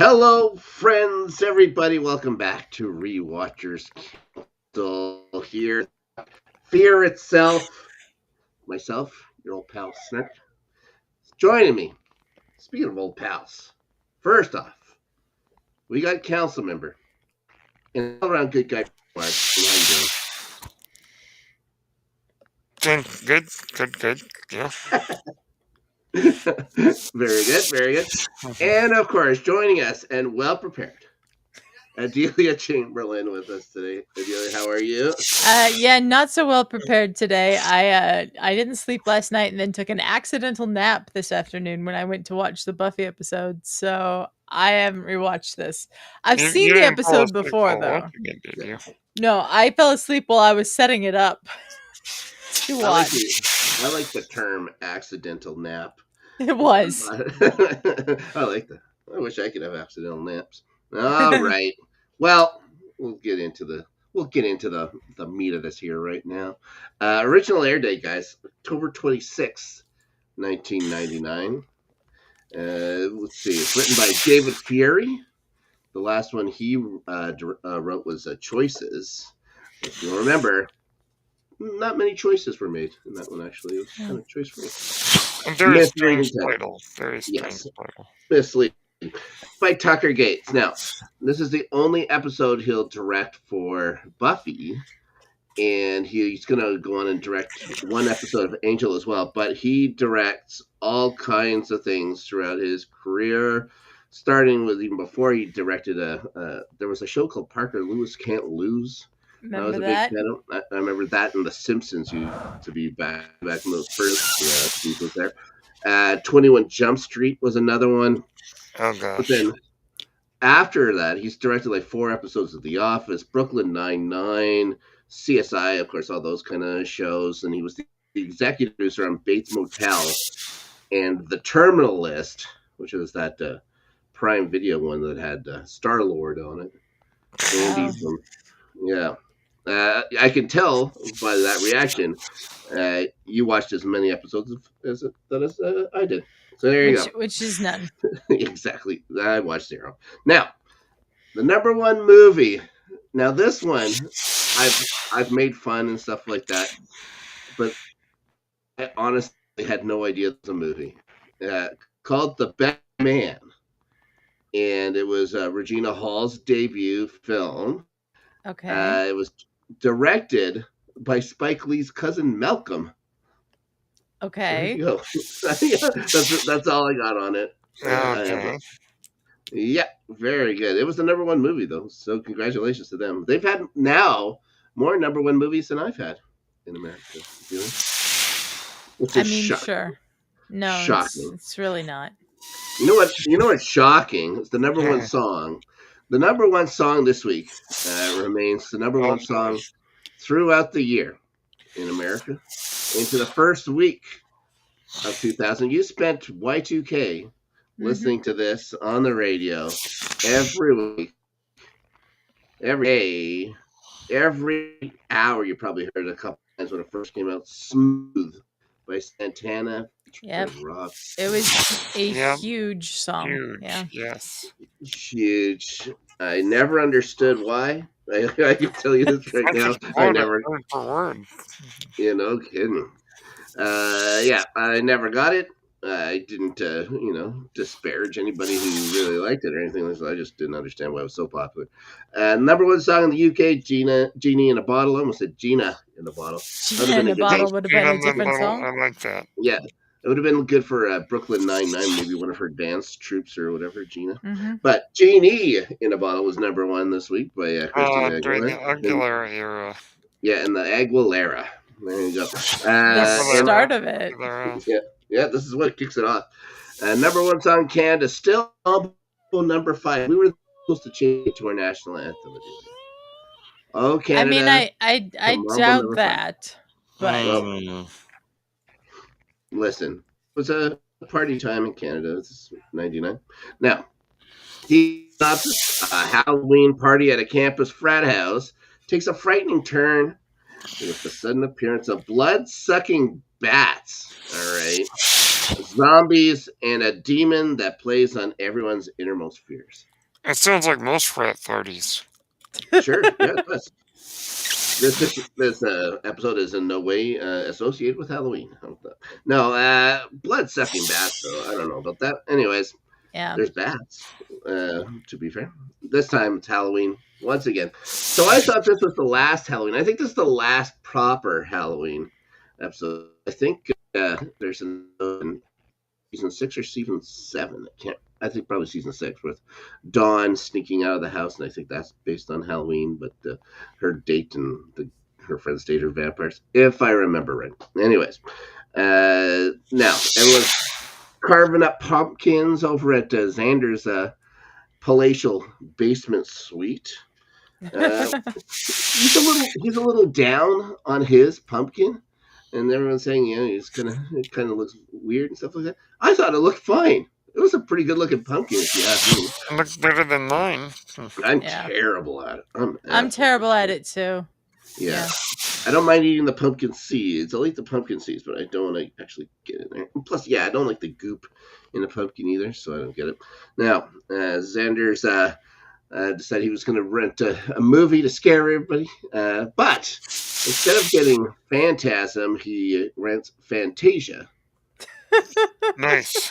Hello, friends, everybody. Welcome back to Rewatchers Council here. Fear itself. Myself, your old pal Snark. Joining me. Speaking of old pals, first off, we got council member and all around good guy. Mark, how you Good. Yeah. doing? Very good. And of course, joining us and well prepared, Adelia Chamberlain with us today. Adelia, how are you? Yeah, not so well prepared today. I didn't sleep last night and then took an accidental nap this afternoon when I went to watch the Buffy episode. So I haven't rewatched this. I've seen You the didn't fall episode asleep before while though. watching it, did you? No, I fell asleep while I was setting it up to I like watch. I like the term accidental nap. It was. I like that. I wish I could have accidental naps. All right. Well, we'll get into the meat of this here right now. Original air date, guys, October 26th, 1999. Let's see. It's written by David Fury. The last one he wrote was Choices. If you remember, not many choices were made in that one, actually. It was kind of choice free. And very Misleading strange title. title. Misleading. By Tucker Gates. Now, this is the only episode he'll direct for Buffy, and he's going to go on and direct one episode of Angel as well, but he directs all kinds of things throughout his career, starting with even before he directed there was a show called Parker Lewis Can't Lose. Remember that? I remember that in The Simpsons used to be back in those first seasons there. 21 Jump Street was another one. Oh, gosh. But then after that, he's directed like 4 episodes of The Office, Brooklyn Nine-Nine, CSI, of course, all those kind of shows. And he was the executive producer on Bates Motel and The Terminal List, which is that Prime Video one that had Star-Lord on it. Andy from, yeah. I can tell by that reaction, you watched as many episodes as I did. So there you go. Which is none. Exactly. I watched 0. Now, the number one movie. Now, this one, I've made fun and stuff like that, but I honestly had no idea it was a movie. Called The Best Man. And it was Regina Hall's debut film. Okay. It was directed by Spike Lee's cousin Malcolm. Okay. There you go. That's all I got on it. Okay. Yeah, very good. It was the number one movie, though, so congratulations to them. They've had now more number one movies than I've had in America. I mean, sure. No, shocking. It's really not. You know what's shocking? It's the number one song. The number one song this week remains the number one song throughout the year in America. Into the first week of 2000, you spent Y2K listening to this on the radio every week, every day, every hour. You probably heard it a couple times when it first came out. Smooth by Santana. Yep. It was a huge song. Huge. Yeah. Yes. Huge. I never understood why. I can tell you this right now. I never. Word for word. You know, kidding. Yeah, I never got it. I didn't, disparage anybody who really liked it or anything like that. I just didn't understand why it was so popular. Number one song in the UK, Genie in a Bottle. I almost said Gina in a Bottle. Gina in a Bottle would have been a different song. I like that. Yeah, it would have been good for Brooklyn Nine-Nine, maybe one of her dance troops or whatever, Gina. Mm-hmm. But Genie in a Bottle was number one this week by Christina During the Aguilera. Aguilera era. Yeah, in the Aguilera. There you go. The start of it. Yeah, this is what kicks it off. Number one song in Canada, still number 5. We were supposed to change it to our national anthem. Oh, Canada. I mean, I doubt that. But well, listen, it was a party time in Canada. It's 99. Now, he stops a Halloween party at a campus frat house, takes a frightening turn with the sudden appearance of blood-sucking bats. All right. Zombies and a demon that plays on everyone's innermost fears. It sounds like most frat parties. Sure, yeah, it does. This episode is in no way associated with Halloween. No, blood sucking bats though. I don't know about that. Anyways, Yeah. there's bats. To be fair, this time it's Halloween once again. So I thought this was the last Halloween. I think this is the last proper Halloween episode. I think there's an season 6 or season 7. I can't. I think probably season 6 with Dawn sneaking out of the house, and I think that's based on Halloween. But her date and her friends date are vampires, if I remember right. Anyways, now everyone's carving up pumpkins over at Xander's palatial basement suite. He's a little down on his pumpkin, and everyone's saying, it kind of looks weird and stuff like that. I thought it looked fine. It was a pretty good looking pumpkin, if you ask me. It looks better than mine. I'm terrible at it. I'm terrible at it too. Yeah. I don't mind eating the pumpkin seeds. I'll eat the pumpkin seeds, but I don't want to actually get in there. And plus, I don't like the goop in the pumpkin either, so I don't get it. Now, Xander's decided he was going to rent a movie to scare everybody, but instead of getting Phantasm, he rents Fantasia. Nice.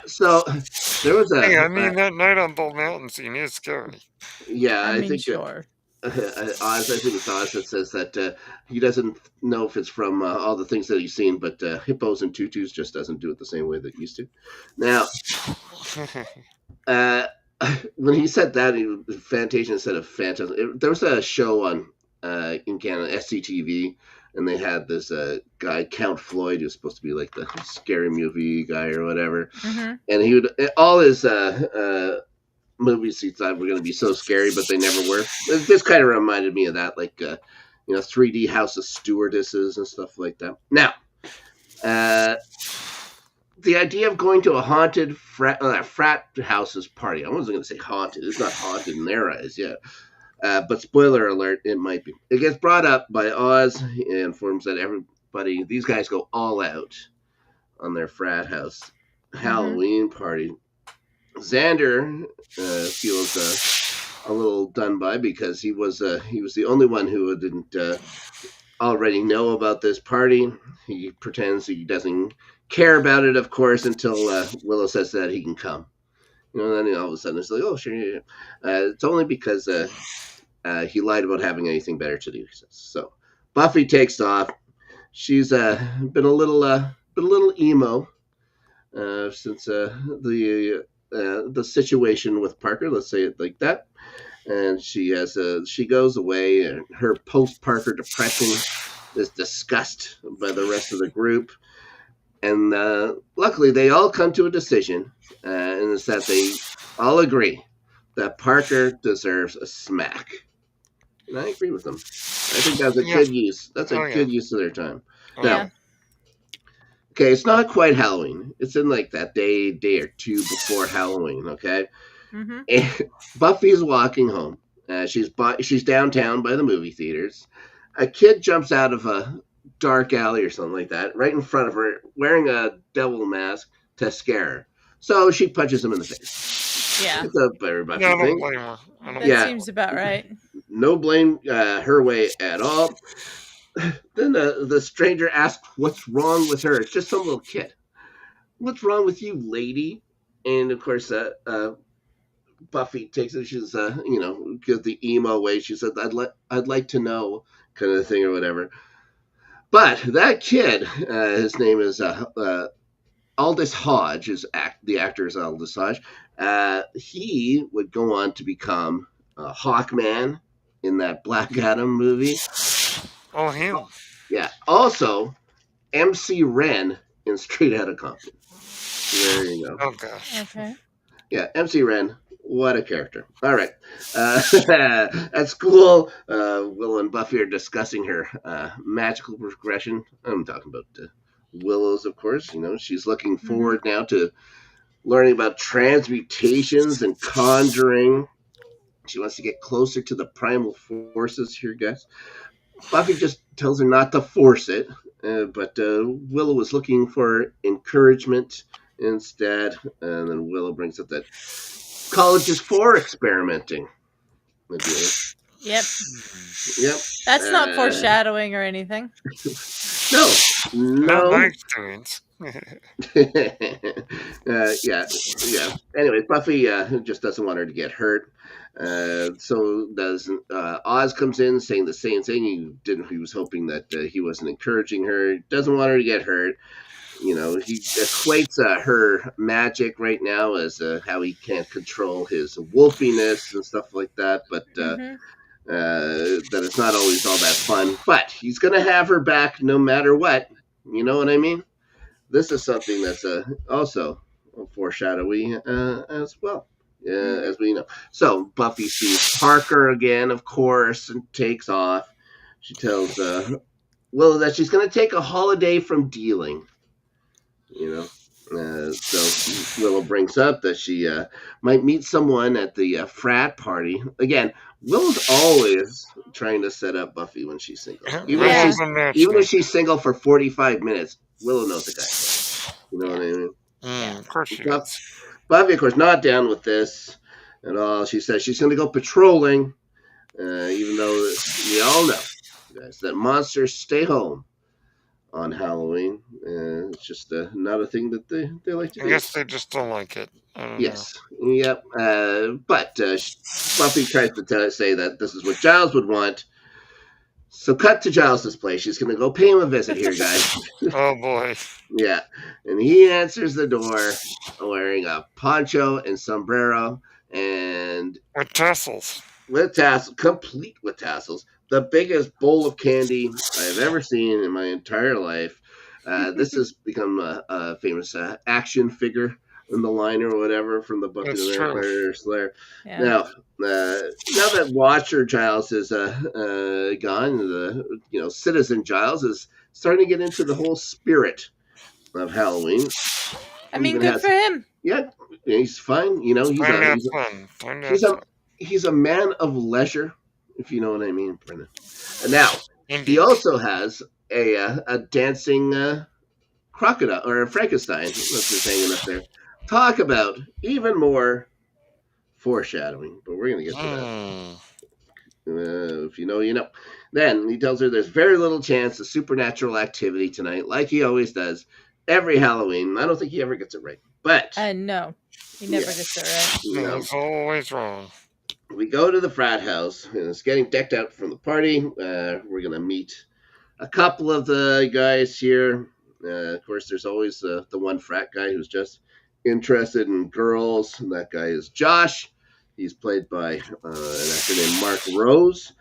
So there was a... Hey, I mean, that night on Bull Mountain scene is scary. Yeah, I mean, think... sure. Oz, I think it's Oz that says that he doesn't know if it's from all the things that he's seen, but hippos and tutus just doesn't do it the same way that it used to. Now, when he said that, Fantasia instead of Phantasm, there was a show on in Canada, SCTV, and they had this guy, Count Floyd, who was supposed to be like the scary movie guy or whatever, and he would all his movies he thought were going to be so scary, but they never were. This kind of reminded me of that, like 3D House of Stewardesses and stuff like that. Now, the idea of going to a haunted frat house's party. I wasn't going to say haunted. It's not haunted in their eyes yet. But spoiler alert, it might be. It gets brought up by Oz and informs that these guys go all out on their frat house Halloween party. Xander feels a little done by because he was the only one who didn't already know about this party. He pretends he doesn't care about it, of course, until Willow says that he can come. Then all of a sudden it's like, oh, sure, yeah. It's only because he lied about having anything better to do. So Buffy takes off. She's been a little emo since the situation with Parker. Let's say it like that. And she goes away, and her post-Parker depression is discussed by the rest of the group. And luckily, they all come to a decision, and it's that they all agree that Parker deserves a smack. And I agree with them. I think that's a good use. That's a good use of their time. Now, okay, it's not quite Halloween. It's in like that day or two before Halloween. Okay, and Buffy's walking home. She's downtown by the movie theaters. A kid jumps out of a dark alley or something like that, right in front of her, wearing a devil mask to scare her. So she punches him in the face. Yeah. It's a very Buffy I don't thing. blame her. That seems about right. No blame her way at all. Then the stranger asks what's wrong with her. It's just some little kid. What's wrong with you, lady? And of course, Buffy takes it. She's, because the emo way. She said, "I'd like to know," kind of thing or whatever. But that kid, his name is Aldous Hodge. The actor is Aldous Hodge. He would go on to become Hawkman in that Black Adam movie. Oh, him. Yeah. Also, MC Ren in Straight Outta Compton. There you go. Oh, gosh. Okay. Yeah, MC Ren. What a character. All right. At school, Willow and Buffy are discussing her magical progression. I'm talking about Willow's, of course. She's looking forward now to learning about transmutations and conjuring. She wants to get closer to the primal forces here, guys. Buffy just tells her not to force it, but Willow was looking for encouragement instead, and then Willow brings up that College is for experimenting. Yep. Yep. That's not foreshadowing or anything. Not my No. experience. Yeah. Anyway, Buffy just doesn't want her to get hurt. So does Oz comes in saying the same thing. He was hoping that he wasn't encouraging her. Doesn't want her to get hurt. You know, he equates her magic right now as how he can't control his wolfiness and stuff like that. But that it's not always all that fun. But he's gonna have her back no matter what. You know what I mean? This is something that's also foreshadowy as well, as we know. So Buffy sees Parker again, of course, and takes off. She tells Willow that she's going to take a holiday from dealing. You know, so Willow brings up that she might meet someone at the frat party. Again, Willow's always trying to set up Buffy when she's single. Even if she's single for 45 minutes, Willow knows the guy. You know what I mean? Of course she does. Buffy, of course, not down with this at all. She says she's going to go patrolling, even though we all know, guys, that monsters stay home on Halloween. It's just not a thing that they like to do. I guess they just don't like it. Yes. Yep. But Buffy tries to say that this is what Giles would want. So cut to Giles' place. She's going to go pay him a visit here, guys. Oh, boy. Yeah. And he answers the door wearing a poncho and sombrero and... With tassels. With tassels. Complete with tassels. The biggest bowl of candy I've ever seen in my entire life. This has become a famous action figure in the line or whatever from the book of the Vampire Slayer. Yeah. Now that Watcher Giles is gone, the Citizen Giles is starting to get into the whole spirit of Halloween. I mean, good for him. Yeah, he's fine. You know, he's a man of leisure, if you know what I mean, Brennan. And now he also has a dancing crocodile or a Frankenstein that's just hanging up there. Talk about even more foreshadowing, but we're going to get to that. If you know, you know. Then he tells her there's very little chance of supernatural activity tonight, like he always does every Halloween. I don't think he ever gets it right. But no, he never gets it right. No, he's always wrong. We go to the frat house, and it's getting decked out from the party. We're going to meet a couple of the guys here. Of course, there's always the one frat guy who's just interested in girls, and that guy is Josh. He's played by an actor named Mark Rose.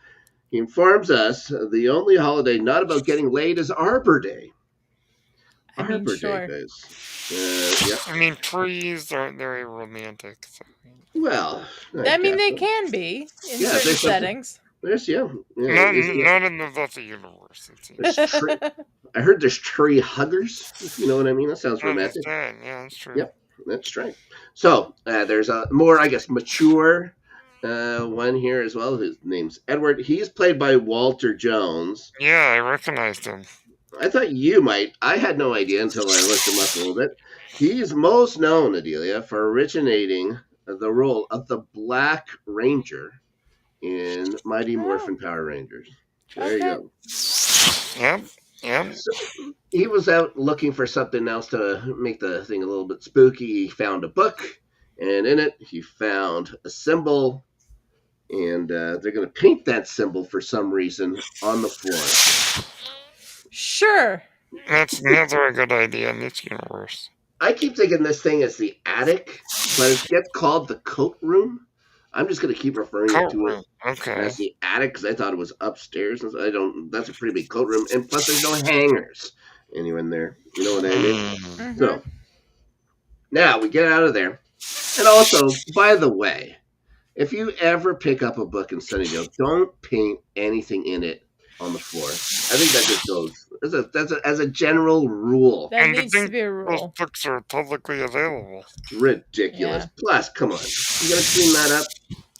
He informs us the only holiday not about getting laid is Arbor Day. Arbor Day, guys. Yeah. I mean, trees aren't very romantic. So. Well, I mean, they can be in certain settings. There's not in the Buffy universe. I heard there's tree huggers. If you know what I mean, that sounds romantic. Yeah, that's true. Yep, that's right. So there's a more, I guess, mature one here as well. His name's Edward. He's played by Walter Jones. Yeah, I recognized him. I thought you might. I had no idea until I looked him up a little bit. He's most known, Adelia, for originating the role of the Black Ranger in Mighty Morphin Power Rangers. There you go. Yep. So he was out looking for something else to make the thing a little bit spooky. He found a book, and in it he found a symbol, and they're going to paint that symbol for some reason on the floor. Sure. That's never a good idea in this universe. I keep thinking this thing is the attic, but it gets called the coat room. I'm just going to keep referring to it as the attic because I thought it was upstairs. That's a pretty big coat room, and plus there's no hangers anywhere in there. You know what I mean? Mm-hmm. So now we get out of there, and also, by the way, if you ever pick up a book in Sunnydale, don't paint anything in it on the floor. I think that just goes as a general rule. That needs to be a rule. Those books are publicly available. Ridiculous. Yeah. Plus, come on, you gotta clean that up.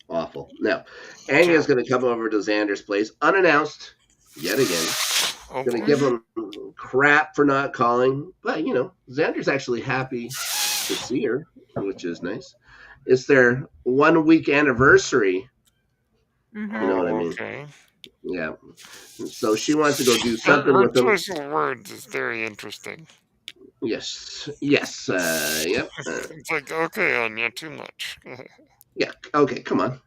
Awful. Now, Anya's gonna come over to Xander's place unannounced yet again. Gonna give him crap for not calling, but Xander's actually happy to see her, which is nice. it's their 1 week anniversary. Mhm. You know what I Oh, mean? okay. Yeah. So she wants to go do Her, something her with them. choice of words is very interesting. Yes. Yes. Yep. It's like, okay, Anya, too much. Yeah. Okay. Come on.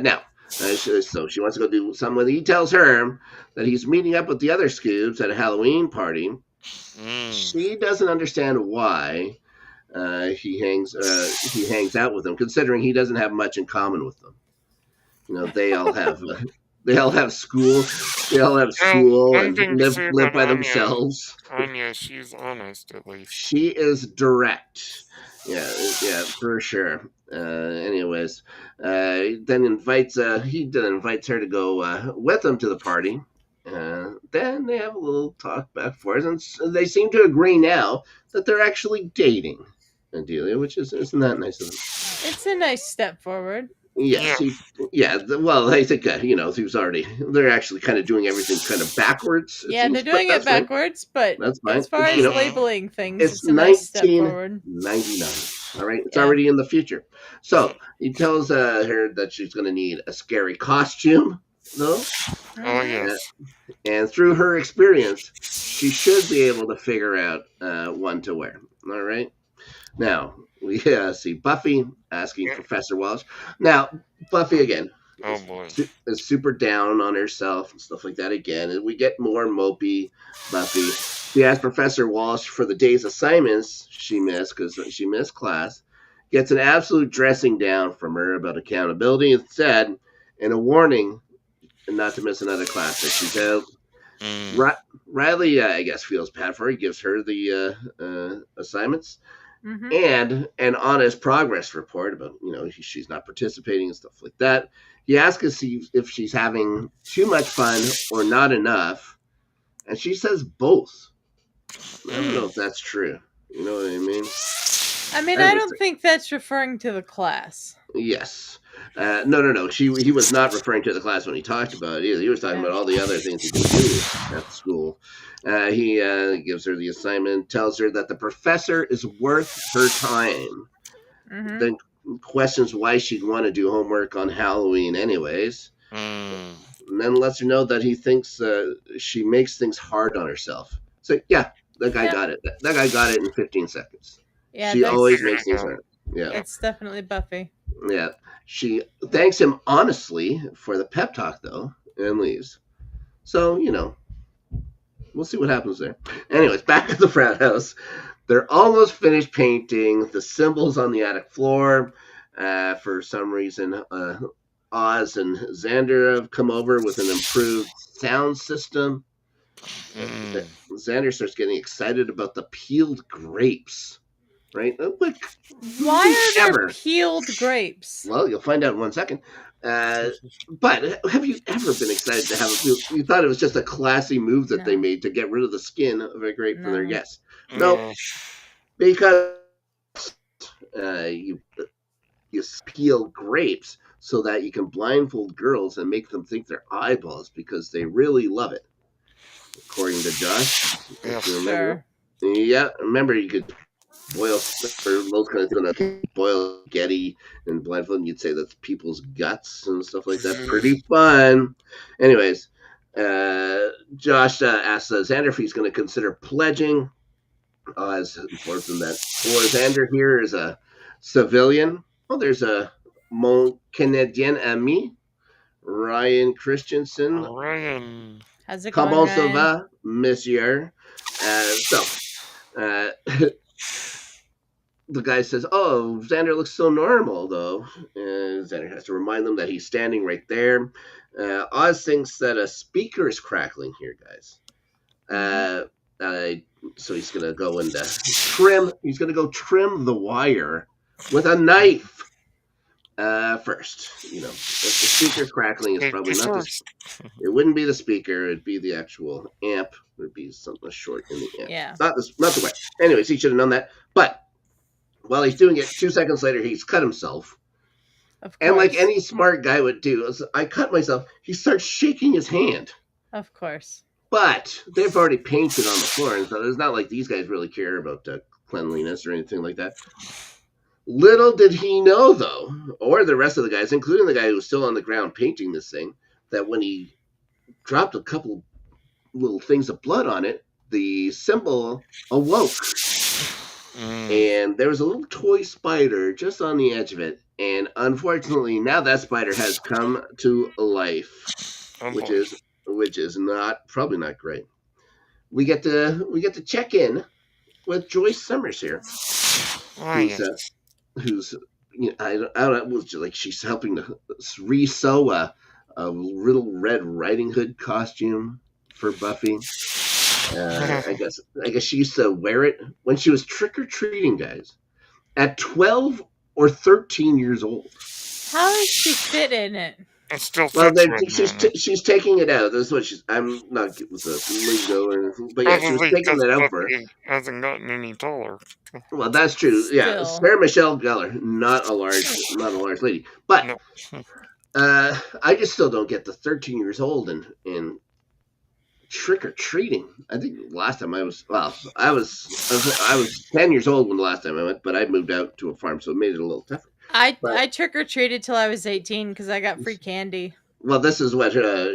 Now. So she wants to go do something with. He tells her that he's meeting up with the other Scoobs at a Halloween party. She doesn't understand why he hangs out with them, considering he doesn't have much in common with them. You know, they all have school. They all have Well, school one and thing to say live about by Anya, themselves. she's honest at least. She is direct. Yeah, for sure. Anyways, then he then invites her to go with him to the party. Then they have a little talk back and forth, and they seem to agree now that they're actually dating, Adelia, which isn't that nice of them? It's a nice step forward. Yes, well, I think they're actually kind of doing everything kind of backwards. It Yeah, seems, they're but doing it that's fine. backwards, but That's fine. as far You as know, labeling things, it's it's a nice step forward. 1999. All right, it's Yeah. already in the future. So he tells her that she's going to need a scary costume, though, Oh, yes. and through her experience, she should be able to figure out one to wear. All right. Now we see Buffy asking Professor Walsh. Now Buffy again Oh, boy. is super down on herself and stuff like that again, and we get more mopey Buffy. She asks Professor Walsh for the day's assignments she missed because she missed class. Gets an absolute dressing down from her about accountability instead, and a warning not to miss another class that she's out. Riley, I guess, feels bad for her. He gives her the assignments and an honest progress report about, she's not participating and stuff like that. He asks us if she's having too much fun or not enough, and she says both. I don't know if that's true. You know what I mean? I don't think that's referring to the class. Yes. No. He was not referring to the class when he talked about it either. He was talking about all the other things he can do at school. He gives her the assignment, tells her that the professor is worth her time. Then questions why she'd want to do homework on Halloween anyways. And then lets her know that he thinks she makes things hard on herself. So, yeah, that guy got it. That guy got it in 15 seconds. Yeah, she always makes things hard. Yeah. It's definitely Buffy. Yeah. She thanks him honestly for the pep talk, though, and leaves. So, we'll see what happens there. Anyways, back at the frat house. They're almost finished painting the symbols on the attic floor. For some reason, Oz and Xander have come over with an improved sound system. Xander starts getting excited about the peeled grapes. Right? Why are there peeled grapes? Well, you'll find out in 1 second. But have you ever been excited to have a peel? You thought it was just a classy move that they made to get rid of the skin of a grape from their guests. No, because you peel grapes so that you can blindfold girls and make them think they're eyeballs because they really love it. According to Josh. Sure. Yeah, remember you could boil for those kind of things. Boil spaghetti and blindfold, and you'd say that's people's guts and stuff like that. Pretty fun. Anyways, Josh asks Xander if he's going to consider pledging. Oz informs him that Xander here is a civilian. Well, there's a Mon Canadien ami, Ryan Christensen. Ryan. How's it going, Comment ça va, monsieur? The guy says, "Oh, Xander looks so normal, though." And Xander has to remind them that he's standing right there. Oz thinks that a speaker is crackling here, guys. So he's gonna go and trim. He's gonna go trim the wire with a knife first. If the speaker's crackling, it's probably not it wouldn't be the speaker. It'd be the actual amp. There'd be something short in the amp. Yeah. Not the wire. Anyways, he should have known that. But while he's doing it, 2 seconds later, he's cut himself. Of course. And like any smart guy would do, I cut myself. He starts shaking his hand. Of course. But they've already painted on the floor, and so it's not like these guys really care about cleanliness or anything like that. Little did he know, though, or the rest of the guys, including the guy who was still on the ground painting this thing, that when he dropped a couple little things of blood on it, the symbol awoke. And there was a little toy spider just on the edge of it. And unfortunately, now that spider has come to life, which is not probably not great. We get to check in with Joyce Summers here, who's I don't know, it was like she's helping to re-sew a little Red Riding Hood costume for Buffy. I guess she used to wear it when she was trick or treating, guys, at 12 or 13 years old. How does she fit in it? It still Well, fits she's taking it out. That's what she's. I'm not good with the lingo or anything, but yeah, she was taking it out for her. Hasn't gotten any taller. Well, that's true. Yeah, Sarah Michelle Gellar, not a large lady, but No. I just still don't get the 13 years old and trick or treating. I think last time I was 10 years old when the last time I went, but I moved out to a farm, so it made it a little tougher. I trick or treated till I was 18 because I got free candy. Well, this is what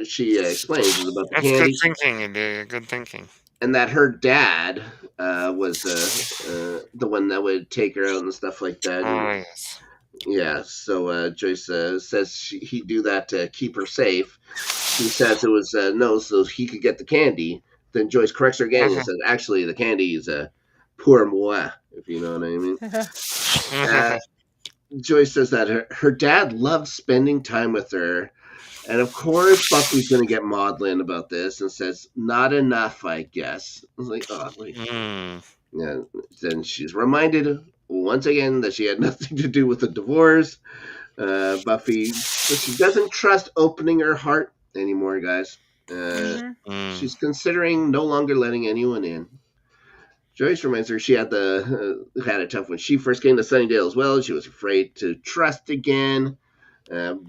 she explains about the candy. That's good thinking, good thinking. And that her dad was the one that would take her out and stuff like that. Yes. Yeah, so Joyce says he'd do that to keep her safe. He says it was no, so he could get the candy. Then Joyce corrects her again and says, actually, the candy is pour moi, if you know what I mean. Joyce says that her dad loved spending time with her. And of course, Buffy's going to get maudlin about this and says, not enough, I guess. I was like, oh, wait. Yeah. Then she's reminded once again that she had nothing to do with the divorce. Buffy, but she doesn't trust opening her heart anymore, guys. She's considering no longer letting anyone in. Joyce reminds her she had it tough when she first came to Sunnydale as well. She was afraid to trust again.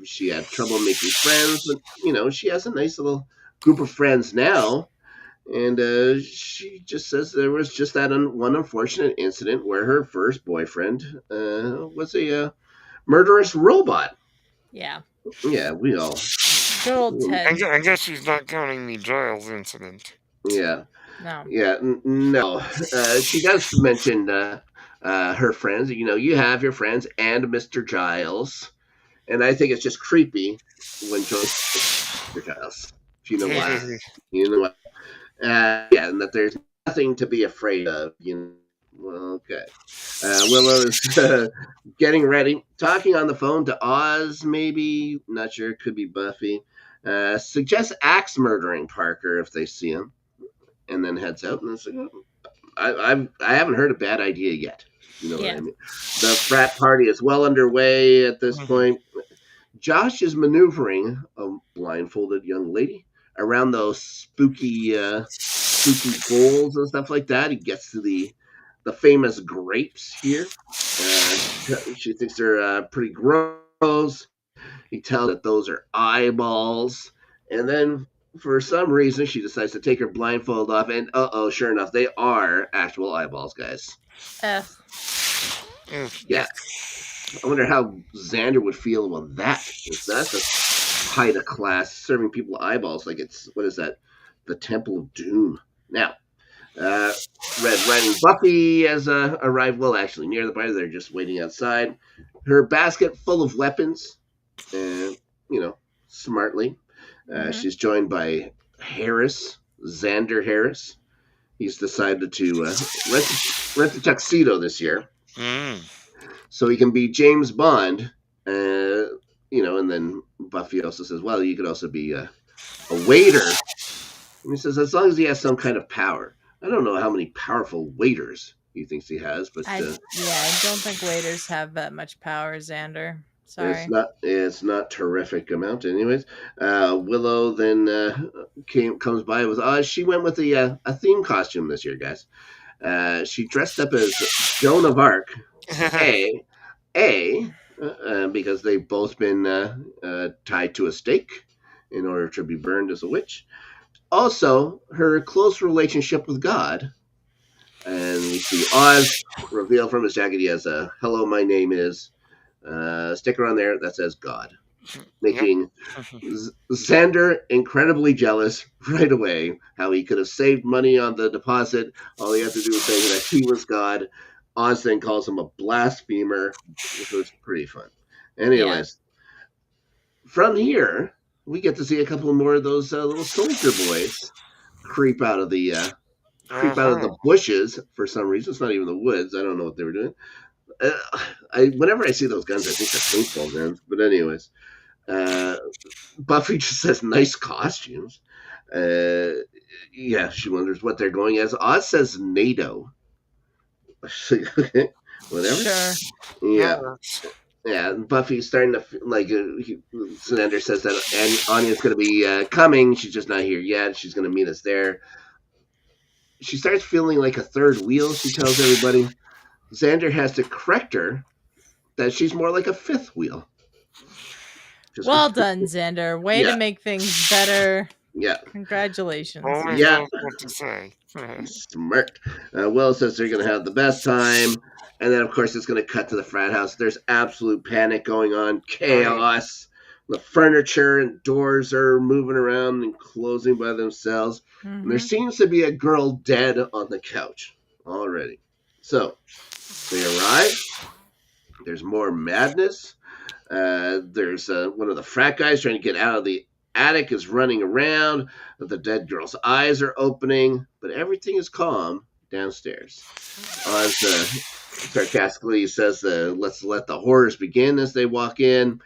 She had trouble making friends, but she has a nice little group of friends now. And she just says there was just that one unfortunate incident where her first boyfriend was a murderous robot. Yeah. Yeah, we all. Good old Ted. I guess she's not counting the Giles incident. Yeah. No. Yeah, no. She does mention her friends. You have your friends and Mr. Giles. And I think it's just creepy when Joyce Mr. Giles. You know why? You know what? Yeah, and that there's nothing to be afraid of. Well, okay. Willow is getting ready, talking on the phone to Oz, maybe. Not sure. It could be Buffy. Suggests axe murdering Parker if they see him. And then heads out. And it's like, I haven't heard a bad idea yet. You know what I mean? The frat party is well underway at this point. Josh is maneuvering a blindfolded young lady around those spooky bowls and stuff like that. He gets to the famous grapes here. She thinks they're pretty gross. He tells that those are eyeballs. And then for some reason, she decides to take her blindfold off. And sure enough, they are actual eyeballs, guys. Yeah. I wonder how Xander would feel about that. If that's a height of class, serving people eyeballs like it's, what is that? The Temple of Doom. Now, Red Riding Buffy has arrived, well, actually, near the party. They're just waiting outside. Her basket full of weapons, smartly. She's joined by Xander Harris. He's decided to rent a tuxedo this year. So he can be James Bond, and then Buffy also says, well, you could also be a waiter. And he says, as long as he has some kind of power. I don't know how many powerful waiters he thinks he has, but I don't think waiters have that much power, Xander. Sorry. It's not terrific amount, anyways. Willow then comes by with Oz. She went with a theme costume this year, guys. She dressed up as Joan of Arc. Because they've both been tied to a stake in order to be burned as a witch. Also, her close relationship with God, And we see Oz reveal from his jacket he has a "Hello, my name is" sticker on there that says God, Yep. making Xander incredibly jealous right away. How he could have saved money on the deposit. All he had to do was say that he was God. Oz then calls him a blasphemer, which was pretty fun. Yeah. Anyways, from here we get to see a couple more of those little soldier boys creep out of the Uh-huh. bushes for some reason. It's not even the woods. I don't know what they were doing. Whenever I see those guns, I think they're paintball guns. But anyways, uh, Buffy just says nice costumes. Yeah, she wonders what they're going as. Oz says NATO. Whatever. Sure. Yeah. That works. Yeah, Buffy's starting to Xander says that Anya's going to be coming. She's just not here yet. She's going to meet us there. She starts feeling like a third wheel. She tells everybody. Xander has to correct her that she's more like a fifth wheel. Well done, Xander. Way to Yeah. make things better. Yeah. Congratulations. Always Yeah. knows what to say. Smart. Will says they're going to have the best time. And then, of course, it's going to cut to the frat house. There's absolute panic going on, chaos. The furniture and doors are moving around and closing by themselves. And there seems to be a girl dead on the couch already. So they arrive. There's more madness. There's one of the frat guys trying to get out of the attic is running around. The dead girl's eyes are opening, but everything is calm downstairs. Oz sarcastically says, let's let the horrors begin as they walk in.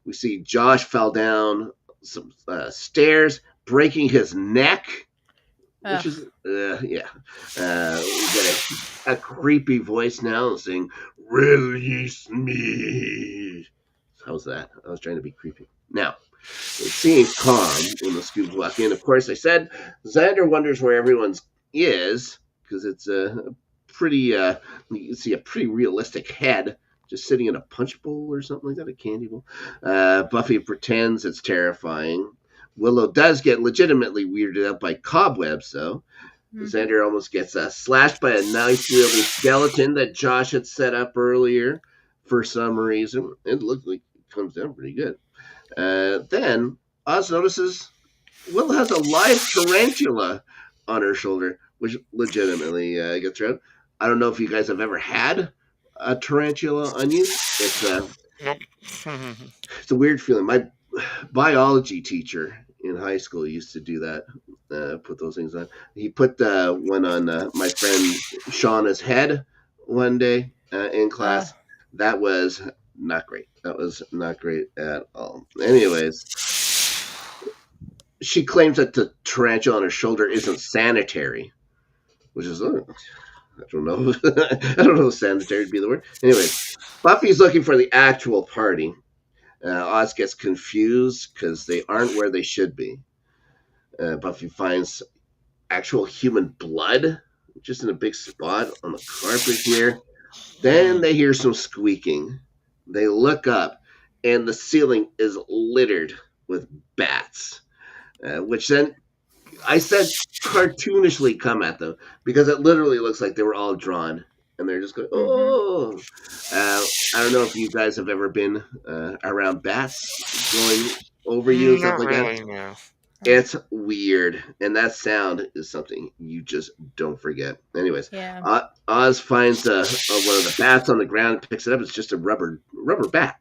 We see Josh fell down some stairs, breaking his neck, which is, yeah. We get a creepy voice now saying, release me. How's that? I was trying to be creepy. Now, it seems calm when the Scoobies walk in. Of course, I said Xander wonders where everyone is because it's a pretty, you can see a pretty realistic head just sitting in a punch bowl or something like that, a candy bowl. Buffy pretends it's terrifying. Willow does get legitimately weirded out by cobwebs, though. Xander almost gets slashed by a knife-wielding skeleton that Josh had set up earlier for some reason. It looks like it comes down pretty good. Then Oz notices Willow has a live tarantula on her shoulder, which legitimately gets her out. I don't know if you guys have ever had a tarantula on you. Nope. It's a weird feeling. My biology teacher in high school used to do that. Put those things on. He put one on my friend Shauna's head one day in class. That was not great. That was not great at all. Anyways, she claims that the tarantula on her shoulder isn't sanitary, which is, I don't know. I don't know if sanitary would be the word. Anyways, Buffy's looking for the actual party. Oz gets confused because they aren't where they should be. Buffy finds actual human blood just in a big spot on the carpet here. Then they hear some squeaking. They look up, and the ceiling is littered with bats, which then I said cartoonishly come at them because it literally looks like they were all drawn. And they're just going, oh. I don't know if you guys have ever been around bats going over you and stuff like really, that. No. It's weird. And that sound is something you just don't forget. Anyways, Oz finds one of the bats on the ground, picks it up. It's just a rubber bat.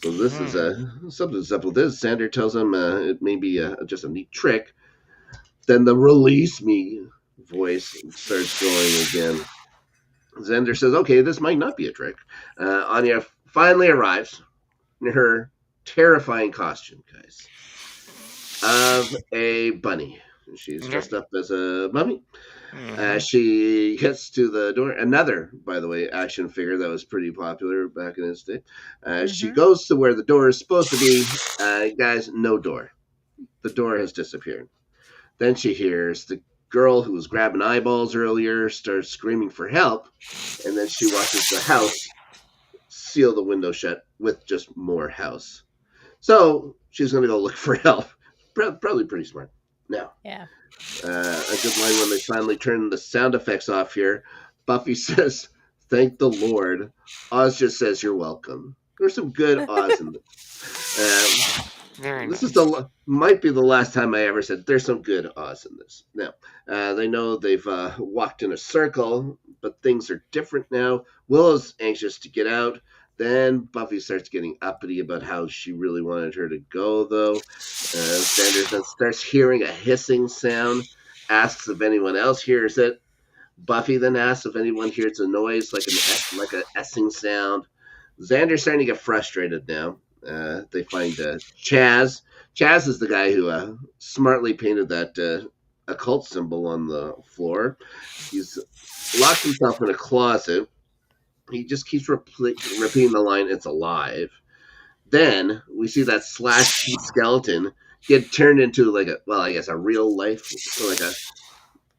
So this is something simple. This Xander tells him it may be just a neat trick. Then the release me voice starts going again. Xander says, okay, this might not be a trick. Anya finally arrives in her terrifying costume, guys, of a bunny. She's dressed up as a mummy. She gets to the door. Another, by the way, action figure that was pretty popular back in its day. She goes to where the door is supposed to be. Guys, no door. The door has disappeared. Then she hears the girl who was grabbing eyeballs earlier starts screaming for help, and then she watches the house seal the window shut with just more house. So she's going to go look for help. Probably pretty smart. Now, Yeah. a good line when they finally turn the sound effects off here. Buffy says, "Thank the Lord." Oz just says, "You're welcome." There's some good Oz in this. Very This is nice. might be the last time I ever said there's some good Oz in this. Now, they know they've walked in a circle, but things are different now. Willow's anxious to get out. Then Buffy starts getting uppity about how she really wanted her to go, though. Xander then starts hearing a hissing sound, asks if anyone else hears it. Buffy then asks if anyone hears a noise like a essing sound. Xander's starting to get frustrated now. They find Chaz. Chaz is the guy who smartly painted that occult symbol on the floor. He's locked himself in a closet. He just keeps repeating the line, "It's alive." Then we see that slash skeleton get turned into I guess a real life, like a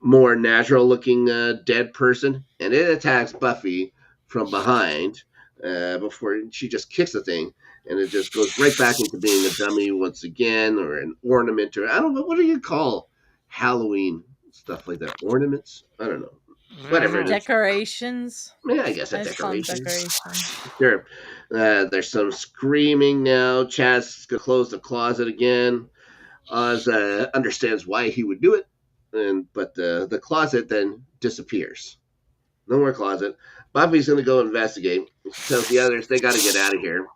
more natural looking dead person, and it attacks Buffy from behind before she just kicks the thing, and it just goes right back into being a dummy once again, or an ornament, or I don't know, what do you call Halloween stuff like that? Ornaments? I don't know. I Whatever it know. is. Decorations. Yeah, I guess a I just call them decoration. decorations. Sure. There's some screaming now. Chaz is going to close the closet again. Oz understands why he would do it, but the closet then disappears. No more closet. Buffy's going to go investigate. She tells the others they got to get out of here.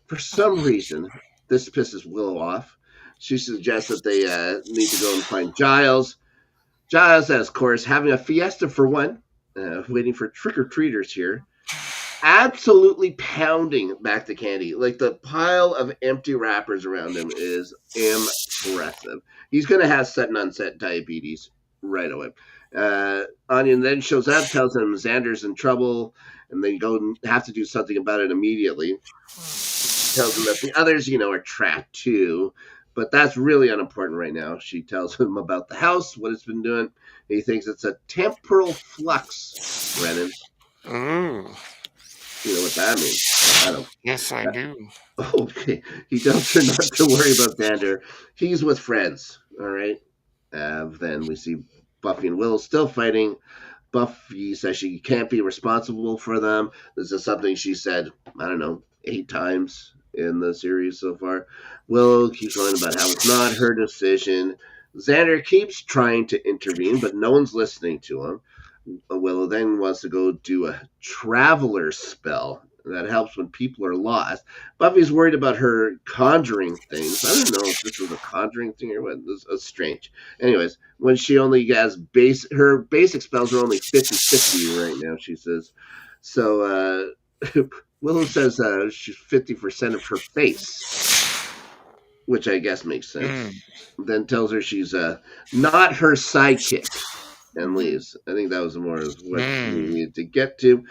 For some reason, this pisses Willow off. She suggests that they need to go and find Giles. Giles, of course, having a fiesta for one, waiting for trick or treaters here, absolutely pounding back the candy. Like, the pile of empty wrappers around him is impressive. He's going to have sudden onset diabetes right away. Anya then shows up, tells him Xander's in trouble, and they go and have to do something about it immediately. Tells him that the others, are trapped too, but that's really unimportant right now. She tells him about the house, what it's been doing. He thinks it's a temporal flux, Brennan. Ooh. You know what that means? I don't. Yes, I do. Okay. He tells her not to worry about Xander. He's with friends. All right. Then we see Buffy and Willow still fighting. Buffy says she can't be responsible for them. This is something she said, I don't know, 8 times in the series so far. Willow keeps going about how it's not her decision. Xander keeps trying to intervene, but no one's listening to him. Willow then wants to go do a traveler spell that helps when people are lost. Buffy's worried about her conjuring things. I don't know if this was a conjuring thing or what. It's strange. Anyways, when she only has her basic spells are only 50-50 right now, she says. So Willow says she's 50% of her face, which I guess makes sense. Then tells her she's not her sidekick and leaves. I think that was more of what we needed to get to.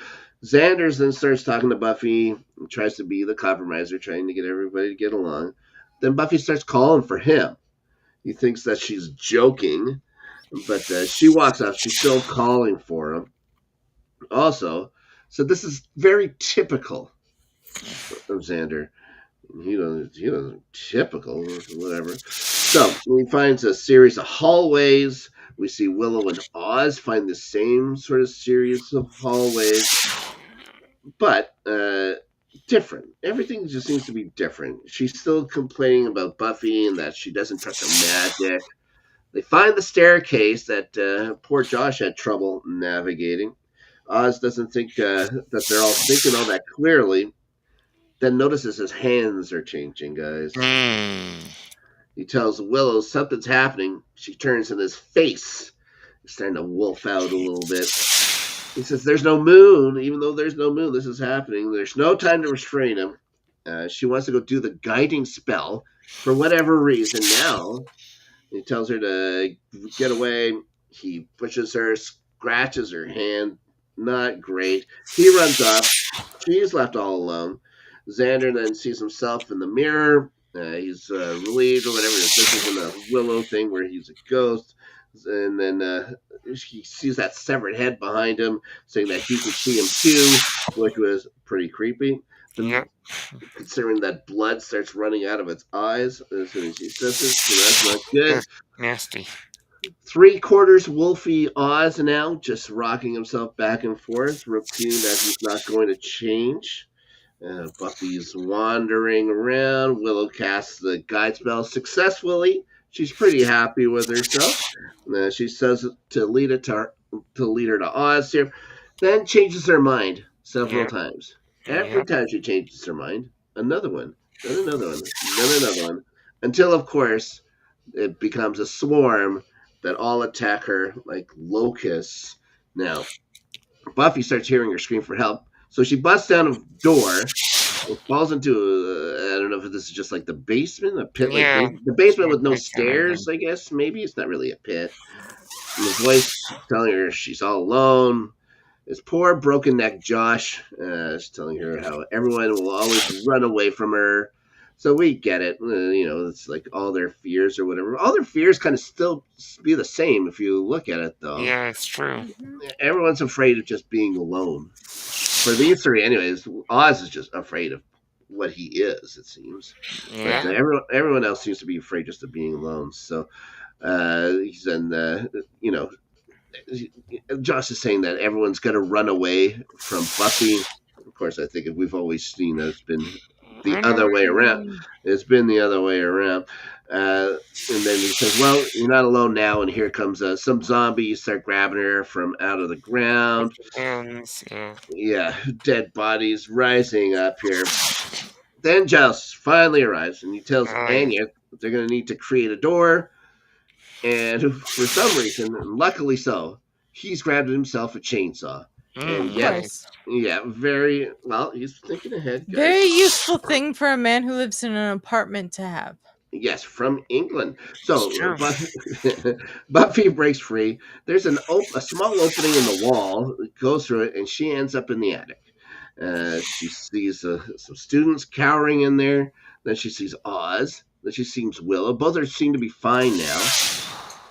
Xander then starts talking to Buffy and tries to be the compromiser, trying to get everybody to get along. Then Buffy starts calling for him. He thinks that she's joking, but she walks off. She's still calling for him. Also, so this is very typical of Xander. He doesn't typical, whatever. So he finds a series of hallways. We see Willow and Oz find the same sort of series of hallways, but different. Everything just seems to be different. She's still complaining about Buffy and that she doesn't trust her magic. They find the staircase that poor Josh had trouble navigating. Oz doesn't think that they're all thinking all that clearly. Then notices his hands are changing, guys. He tells Willow something's happening. She turns and his face is starting to wolf out a little bit. He says there's no moon. Even though there's no moon, this is happening. There's no time to restrain him. She wants to go do the guiding spell for whatever reason now. He tells her to get away. He pushes her, scratches her hand. Not great. He runs off. She's left all alone. Xander then sees himself in the mirror. He's relieved or whatever. This isn't a Willow thing where he's a ghost. And then he sees that severed head behind him, saying that he can see him too, which was pretty creepy. Yep. Considering that blood starts running out of its eyes as soon as he says it, so that's not good. Nasty. 3/4 Wolfie Oz now, just rocking himself back and forth, repeating that he's not going to change. Buffy's wandering around. Willow casts the guide spell successfully. She's pretty happy with herself. She says to lead her to Oz here, then changes her mind several times. Every time she changes her mind, another one, then another one, then another one, until of course it becomes a swarm that all attack her like locusts. Now, Buffy starts hearing her scream for help, so she busts down a door. It falls into I don't know if this is just like the basement, a pit like the basement with no stairs. I guess maybe it's not really a pit. And the voice telling her she's all alone. This poor broken neck Josh is telling her how everyone will always run away from her. So we get it. It's like all their fears or whatever. All their fears kind of still be the same if you look at it, though. Yeah, it's true. Everyone's afraid of just being alone. For these three, anyways, Oz is just afraid of what he is, it seems. Yeah. But everyone else seems to be afraid just of being alone. So he's in, Josh is saying that everyone's going to run away from Buffy. Of course, I think we've always seen that it's been the other way around. It's been the other way around. And then he says, well, you're not alone now. And here comes some zombies start grabbing her from out of the ground. Yeah, dead bodies rising up here. Then Giles finally arrives and he tells Anya that they're going to need to create a door. And for some reason, and luckily so, he's grabbed himself a chainsaw. And yes, very well. He's thinking ahead. Guys. Very useful thing for a man who lives in an apartment to have. Yes, from England. So Buffy breaks free. There's a small opening in the wall. Goes through it, and she ends up in the attic. She sees some students cowering in there. Then she sees Oz. Then she sees Willow. Both seem to be fine now.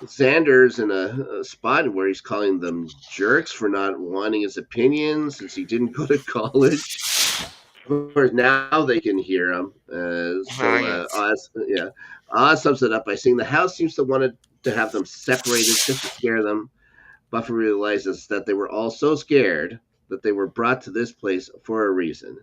Xander's in a spot where he's calling them jerks for not wanting his opinion since he didn't go to college. Of course, now they can hear him. Oz sums it up by saying the house seems to want to have them separated just to scare them. Buffy realizes that they were all so scared that they were brought to this place for a reason.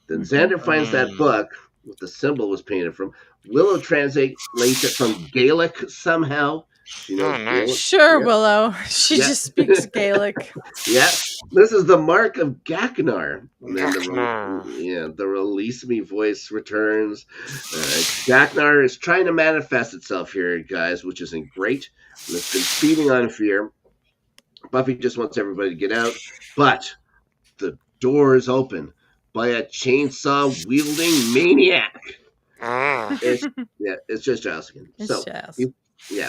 Then Xander finds that book with the symbol was painted from. Willow translates it from Gaelic somehow. Nice. Sure, yep. Willow. She just speaks Gaelic. Yeah, this is the mark of Gaknar. The release me voice returns. Gaknar is trying to manifest itself here, guys, which isn't great. And it's been feeding on fear. Buffy just wants everybody to get out, but the door is open by a chainsaw-wielding maniac. It's just Giles again.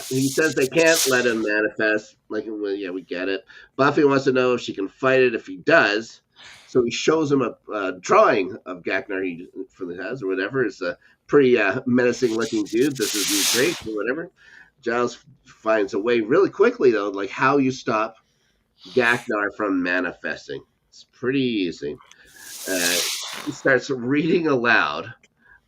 He says they can't let him manifest. We get it. Buffy wants to know if she can fight it if he does. So he shows him a drawing of Gaknar he has or whatever. It's a pretty menacing-looking dude. This is great or whatever. Giles finds a way really quickly, though, like how you stop Gaknar from manifesting. It's pretty easy. He starts reading aloud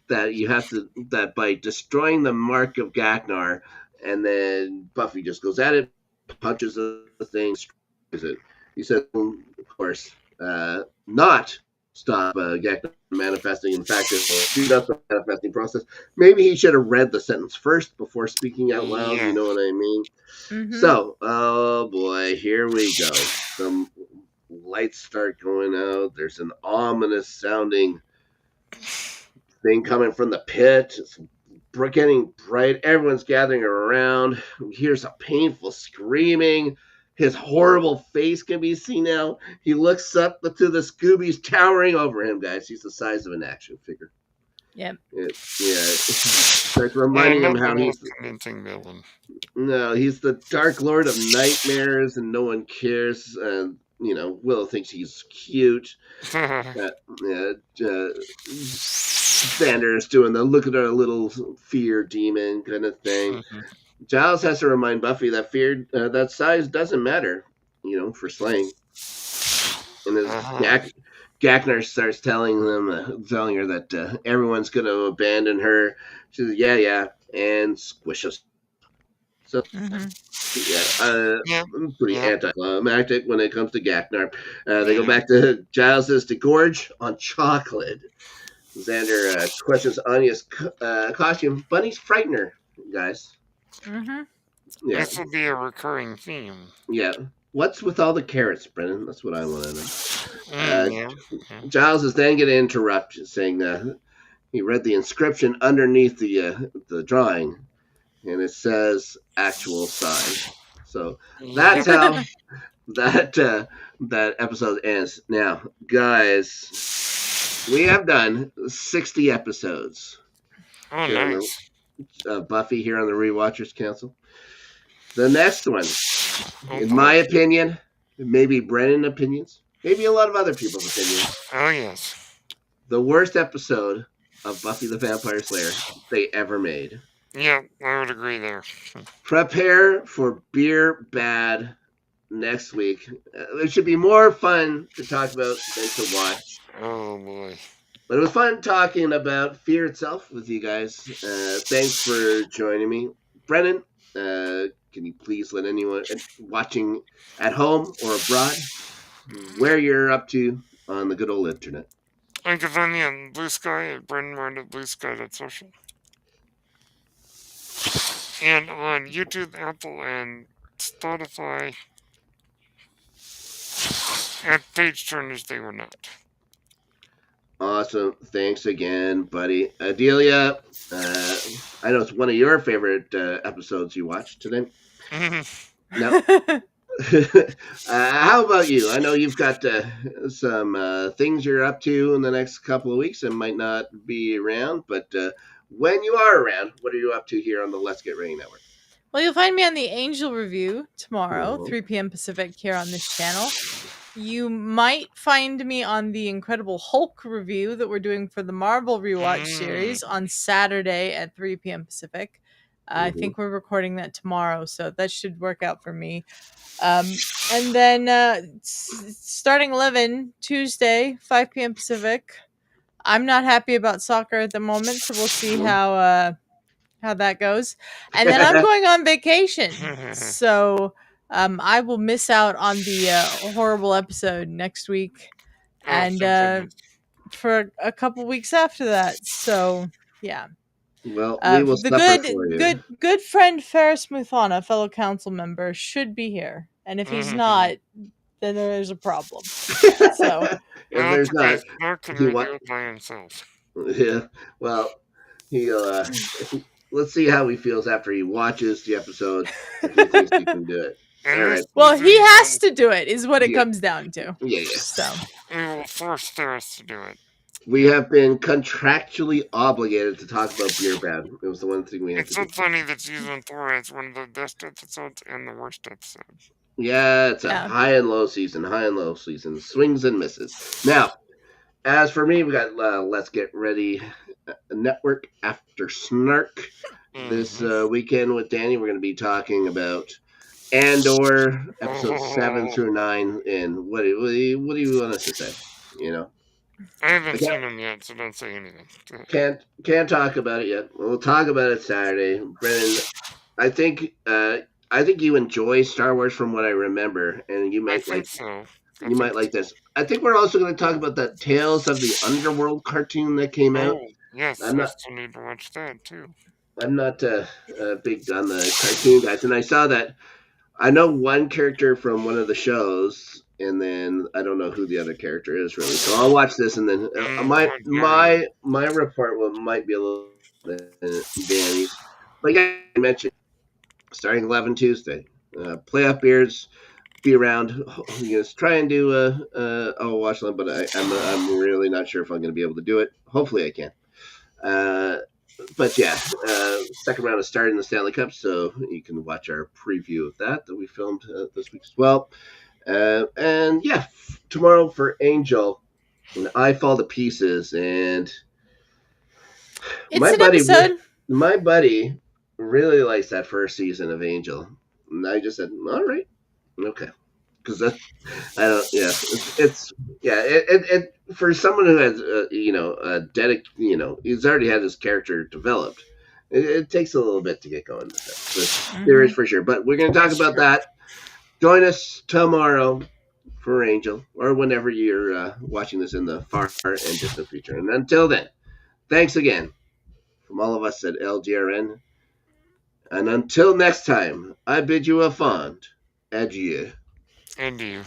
that by destroying the mark of Gaknar, and then Buffy just goes at it, punches the thing, destroys it. He said, of course, not stop Gaknar manifesting. In fact, it will speed up the manifesting process. Maybe he should have read the sentence first before speaking out loud. You know what I mean? Mm-hmm. So, oh boy, here we go. Some lights start going out. There's an ominous sounding thing coming from the pit. It's getting bright. Everyone's gathering around. Here's a painful screaming. His horrible face can be seen now. He looks up to the Scoobies towering over him, guys. He's the size of an action figure. Yep. It starts reminding him how he's the Dark Lord of Nightmares, and no one cares. And Willow thinks he's cute. Xander's doing the look at our little fear demon kind of thing. Giles has to remind Buffy that that size doesn't matter, for slaying. And his Gackner starts telling her that everyone's going to abandon her. She says, yeah, and squishes. So Mm-hmm. yeah, Yeah. pretty Yeah. anticlimactic when it comes to Gackner. They go Yeah. back to Giles's to gorge on chocolate. Xander questions Anya's costume. Bunnies frighten her, guys. Mm-hmm. Yeah, This will be a recurring theme. yeah. What's with all the carrots, Brennan? That's what I want to know. Uh, Yeah. Yeah. Giles is then going to interrupt, saying he read the inscription underneath the drawing, and it says "actual size." So that's Yep. how that episode ends. Now, guys, we have done 60 episodes Oh, here on the nice. Buffy here on the Rewatchers Council. The next one, Oh in my boy. opinion, maybe Brennan opinions, maybe a lot of other people's opinions, Oh yes. the worst episode of Buffy the Vampire Slayer they ever made. Yeah, I would agree there. Prepare for beer bad next week. It should be more fun to talk about than to watch. Oh boy. But it was fun talking about Fear itself with you guys. Thanks for joining me. Brennan, can you please let anyone watching at home or abroad where you're up to on the good old internet? I can find me on Blue Sky at Brendan Martin at bluesky.social. And on YouTube, Apple, and Spotify at Page Turners they were not. Awesome. Thanks again, buddy. Adelia, I know it's one of your favorite episodes you watched today. No. How about you? I know you've got some things you're up to in the next couple of weeks and might not be around, but when you are around, what are you up to here on the Let's Get Ready Network? Well, you'll find me on the Angel Review tomorrow, Mhm. 3 p.m. Pacific, here on this channel. You might find me on the Incredible Hulk review that we're doing for the Marvel Rewatch series on Saturday at 3 p.m. Pacific. I think we're recording that tomorrow, so that should work out for me. And then starting 11 Tuesday, 5 p.m. Pacific. I'm not happy about soccer at the moment, so we'll see how that goes. And then I'm going on vacation, so I will miss out on the horrible episode next week, and for a couple weeks after that. So yeah. Well, we will The suffer for you. good friend Ferris Muthana, fellow council member, should be here, and if he's not, then there's a problem. So if there's not, Nor can he we what? do it by himself. Yeah. Well, he'll. Let's see how he feels after he watches the episode. If he thinks he can do it. And All this right. well, he season, has to do it, is what it Yeah. comes down to. Yeah. So we will force Ferris to do it. We have been contractually obligated to talk about Beer Bad. It was the one thing we had It's to so do. funny that season 4 is one of the best episodes and the worst episode. Yeah, it's a Yeah. high and low season, swings and misses. Now, as for me, we got Let's Get Ready Network After Snark this weekend with Danny. We're going to be talking about Andor episodes 7 through 9. And what do you want us to say? You know, I haven't seen them yet, so don't say anything. can't talk about it yet. We'll talk about it Saturday. Brennan, I think you enjoy Star Wars from what I remember, and you I might think like so. you might like this. I think we're also going to talk about that Tales of the Underworld cartoon that came out. Oh, yes, I'm I not still need to watch that, too. I'm not big on the cartoon guys, and I saw that. I know one character from one of the shows, and then I don't know who the other character is really. So I'll watch this, and then my report might be a little bit Danny's. But yeah, I mentioned starting 11 Tuesday. Playoff beers, be around. Just try and do I'll watch them, but I'm really not sure if I'm going to be able to do it. Hopefully I can. But yeah, second round is starting the Stanley Cup, so you can watch our preview of that we filmed this week as well. And yeah, tomorrow for Angel, I Fall to Pieces, and it's my buddy really likes that first season of Angel, and I just said, all right, okay, because I don't. Yeah, it's yeah. It for someone who has he's already had his character developed. It takes a little bit to get going with that. So there is for sure. But we're going to talk That's about true. that. Join us tomorrow for Angel, or whenever you're watching this in the far and distant future. And until then, thanks again from all of us at LGRN. And until next time, I bid you a fond adieu. And you.